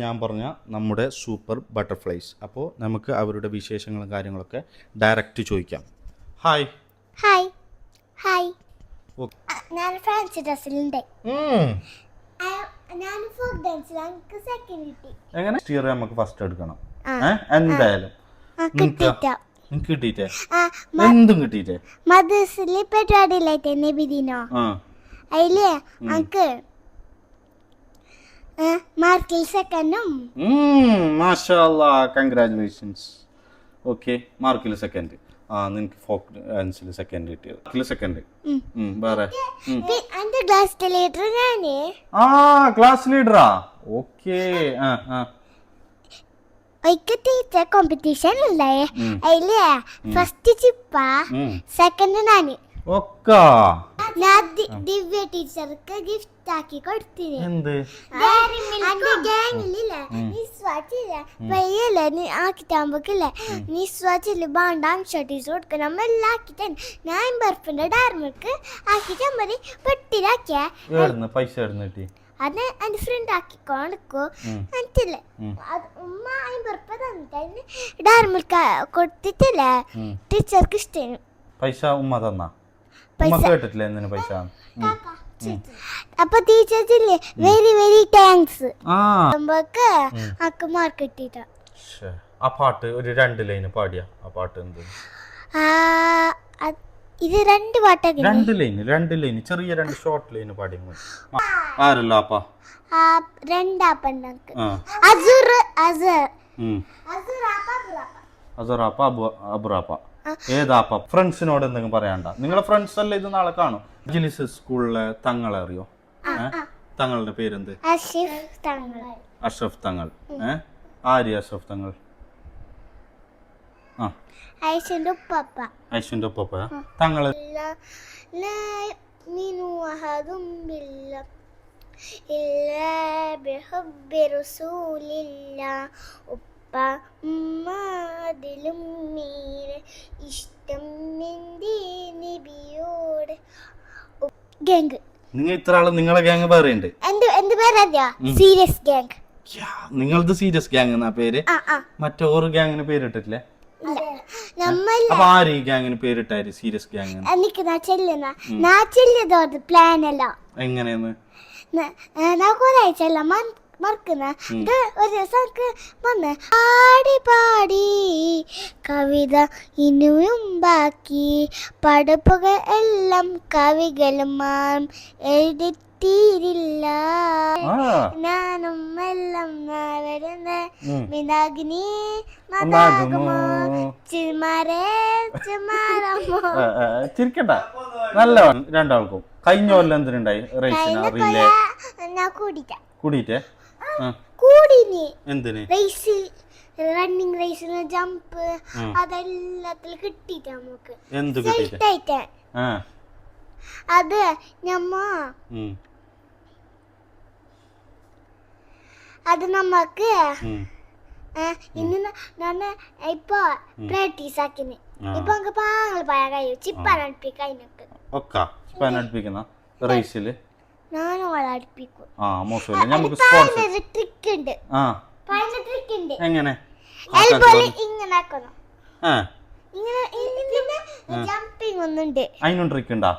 ഞാൻ പറഞ്ഞ നമ്മുടെ സൂപ്പർ ബട്ടർഫ്ലൈസ്. അപ്പോൾ നമുക്ക് അവരുടെ വിശേഷങ്ങളും കാര്യങ്ങളൊക്കെ ഡയറക്റ്റ് ചോദിക്കാം. ഹായ്. Hi hi. ഞാൻ ഫാൻസി ഡ്രസ്സിലുണ്ട്. ഞാൻ ഫോക്ക് ഡാൻസിൽ എനിക്ക് സെക്കൻഡ് കിട്ടി. എങ്ങനെ സ്റ്റിയർ നമുക്ക് ഫസ്റ്റ് എടുക്കണം. എന്തായാലും കിട്ടിയിട്ടേ എന്തും കിട്ടിയിട്ടേ മദ്രസിൽ പരിപാടിയില്ലായിട്ട് നബിദിനോ അതില് എനിക്ക് മാർക്കിൽ സെക്കൻഡും. മാഷാഅല്ലാ, കൺഗ്രാറ്റുലേഷൻസ്. ഓക്കെ, മാർക്കിൽ സെക്കൻഡ്. നിനക്ക് ഫോക്ക് ഡാൻസിൽ സെക്കൻഡ് കിട്ടിയത്. സെക്കൻഡ് വേറെ എന്റെ ക്ലാസ് ലീഡർ ഞാന്. ക്ലാസ് ലീഡറാ. ഓക്കെ. ടീച്ചർ കോമ്പറ്റീഷൻ ഉണ്ടായേ അതില് ഫസ്റ്റ് ചിപ്പ സെക്കൻഡ് ഞാന്. ഞാൻ ദിവ്യ ടീച്ചർക്ക് ഗിഫ്റ്റ് ആക്കി കൊടുത്തില്ലേ. എന്റെ ഗാങ്ങിലില്ലേ പയ്യല്ലേ ആക്കിട്ടാകുമ്പോക്കില്ലേ നിസ്വാച്ചില് ബാണ്ടാം ടീച്ചർ കൊടുക്കണം നമ്മളെല്ലാം ആക്കിട്ട് ഞാൻ ബർഫിന്റെ ഡയറിമിൽക്ക് ആക്കിട്ട് മതി പെട്ടിലാക്കിയ പൈസ. അത് എന്റെ ഫ്രണ്ട് ആക്കിക്കൊടുക്കോ എന്നിട്ടില്ലേ ഉമ്മ ബർഫ് തന്നിട്ട് ഡയറിമിൽക്ക് കൊടുത്തിട്ടില്ലേ ടീച്ചർക്ക് ഇഷ്ടം. പൈസ ഉമ്മ തന്ന കേട്ടിട്ടില്ല എന്തിനു പൈസ. അപ്പൊ ടീച്ചേഴ്സില്ലേ വെരി വെരി താങ്ക്സ്. നമുക്ക് മാർക്ക് കിട്ടിട്ടാ. ആ പാട്ട് ഒരു 2 ലൈന് പാടിയ. ആ പാട്ട് എന്ത്? ഇത് 2 പാട്ടൊക്കെ 2 ലൈന് ചെറിയ 2 ഷോർട്ട് ലൈന് പാടി. ആരല്ല അപ്പ രണ്ടാപ്പ അസറാപ്പ അബുറാപ്പ. ഏതാപ്പ? ഫ്രണ്ട്സിനോട് എന്തെങ്കിലും പറയാണ്ട. നിങ്ങളെ ഫ്രണ്ട്സ് അല്ലേ ഇത് നാളെ കാണും. ജിലിസ് സ്കൂളിലെ തങ്ങളെ അറിയോ? തങ്ങളുടെ പേരെന്ത്? അഷ്റഫ് തങ്ങൾ. ആര്യ അഷ്റഫ് തങ്ങൾ? ഐഷുന്റെ ഉപ്പ. തങ്ങള് നിങ്ങൾ ഇത്ര ആള് നിങ്ങളെ ഗ്യാങ് വേറെ ഉണ്ട്. നിങ്ങളത് സീരിയസ് ഗ്യാങ് എന്നാ പേര്. മറ്റൊരു ഗ്യാങ്ങിന് പേരിട്ടിട്ടില്ലേ? അപ്പൊ ആര് ഈ ഗ്യാങ്ങിന് പേരിട്ടാര് സീരിയസ് ഗ്യാങ്? എങ്ങനെയെന്ന് മറക്കുന്ന ഒരു ദിവസം വന്ന് പാടി പാടി കവിത ഇനിയും ബാക്കി പടപ്പുക എല്ലാം കവികളും എഴുതിത്തീരില്ല ഞാനും എല്ലാം വരുന്ന മിനാഗ്നി ചിരിക്കണ്ട. നല്ല രണ്ടാൾക്കും കഴിഞ്ഞ കൊല്ലം എന്തിനുണ്ടായി റേസിന്? റിലേ കൂടിയിട്ടേ എന്തിന്? റണ്ണിങ് റേസിന് ജമ്പ് അതെല്ലാത്തിലും കിട്ടിട്ട് നമുക്ക് എന്ത് കിട്ടിയിട്ട്? അത് നമ്മക്ക് ഇന്ന് ഞാൻ ഇപ്പൊ പ്രാക്ടീസ് ആക്കിന്. ഇപ്പൊ നമുക്ക് പാങ്ങൾ പായ കഴിയും ചിപ്പാൻ അടുപ്പിക്കുന്ന റേസില് ഞാനോളടുപ്പിക്കും. എങ്ങനെ ഇങ്ങനെ ആക്കണം. ജമ്പിങ് ഒന്നുണ്ട്. അതിനും ട്രിക്ക് ഉണ്ടാ?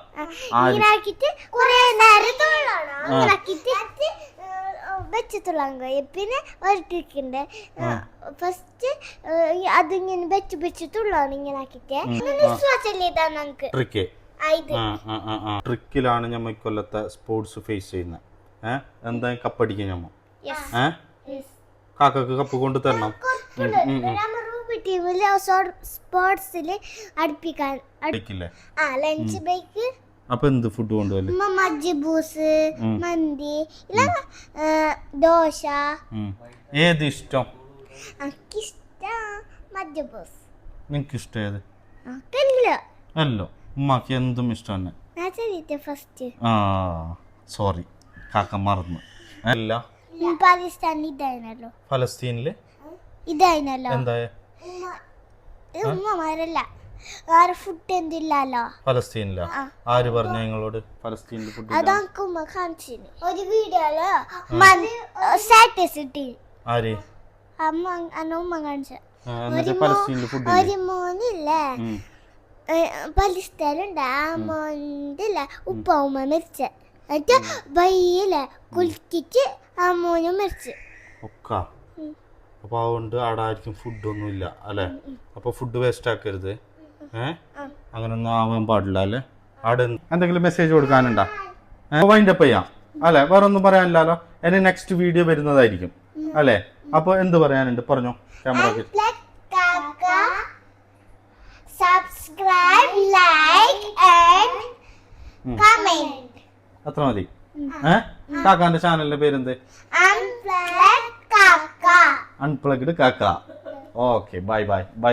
ഇങ്ങനെ ആക്കിട്ട് കുറെ നേരം വെച്ചത്തുള്ളാൻ കഴിയും. പിന്നെ ഒരു ട്രിക്ക് ഉണ്ട്. ഫസ്റ്റ് അതിങ്ങനെ വെച്ച് തുള്ളാണ് ഇങ്ങനെ ആക്കിട്ട് നമുക്ക് ട്രിക്ക്. ട്രിക്കിലാണ് ഞമ്മ കൊല്ലത്തെ സ്പോർട്സ് ഫേസ് ചെയ്യുന്നത്. എന്താ കപ്പടിക്കാൻ ഞമ്മ കാക്കക്ക് കപ്പ് കൊണ്ട് തരണം. സ്പോർട്സില് അടുപ്പിക്കാൻ ലഞ്ച് ബ്രേക്ക്. അപ്പൊ എന്ത് ഫുഡ് കൊണ്ടുപോലും? മജ്ബൂസ്, മന്തി, ദോശ. ഏത് ഇഷ്ടം? മജ്ബൂസ്. നിനക്ക് ഇഷ്ടം ഏത്? അല്ലോ ഉമ്മാക്ക് എന്തും ഇഷ്ടം തന്നെ. സോറി കാക്ക മറന്നു. അല്ല ഫലസ്തീനില് ഇതായിരുന്നല്ലോ. എന്താ ഉമ്മമാരല്ല വേറെ ഫുഡ് എന്തില്ലല്ലോ ഫലസ്തീനില. ആര് പറഞ്ഞു നിങ്ങളോട് ഫലസ്തീനിൽ ഫുഡ്? അതൊക്കെ ഉമ്മ കാണിച്ചിന് ഒരു വീഡിയോയില് സ്റ്റാറ്റസ് ഇട്ടി. ആര് അമ്മ ഉമ്മ കാണിച്ച എന്നിട്ട് പലസ്തീനിൽ ഫുഡ് ഒരു മോനില്ലേ പലസ്തീനുണ്ട് ആ മോനില്ല ഉപ്പ ഉമ്മ മരിച്ച എന്നിട്ട് വയ്യില്ലേ കുളിച്ചിട്ട് ആ മോനും മരിച്ചു ഒക്കെ. അപ്പൊ അതുകൊണ്ട് അവിടെ ആയിരിക്കും ഫുഡൊന്നും ഇല്ല അല്ലെ? അപ്പൊ ഫുഡ് വേസ്റ്റ് ആക്കരുത്. അങ്ങനൊന്നും ആവാൻ പാടില്ല അല്ലെ? അവിടെ എന്തെങ്കിലും മെസ്സേജ് കൊടുക്കാനുണ്ടോ? വൈൻഡപ്പ് ചെയ്യാം അല്ലെ? വേറെ ഒന്നും പറയാനില്ലല്ലോ. എന്റെ നെക്സ്റ്റ് വീഡിയോ വരുന്നതായിരിക്കും അല്ലെ? അപ്പൊ എന്ത് പറയാനുണ്ട് പറഞ്ഞോ camera. Subscribe like and comment അത്ര മതി. കാക്കാന്റെ ചാനലിന്റെ പേരെന്ത്? അൺപ്ലഗ്ഡ് കാക്ക. അൺപ്ലഗ്ഡ് കാക്ക. Okay bye bye bye.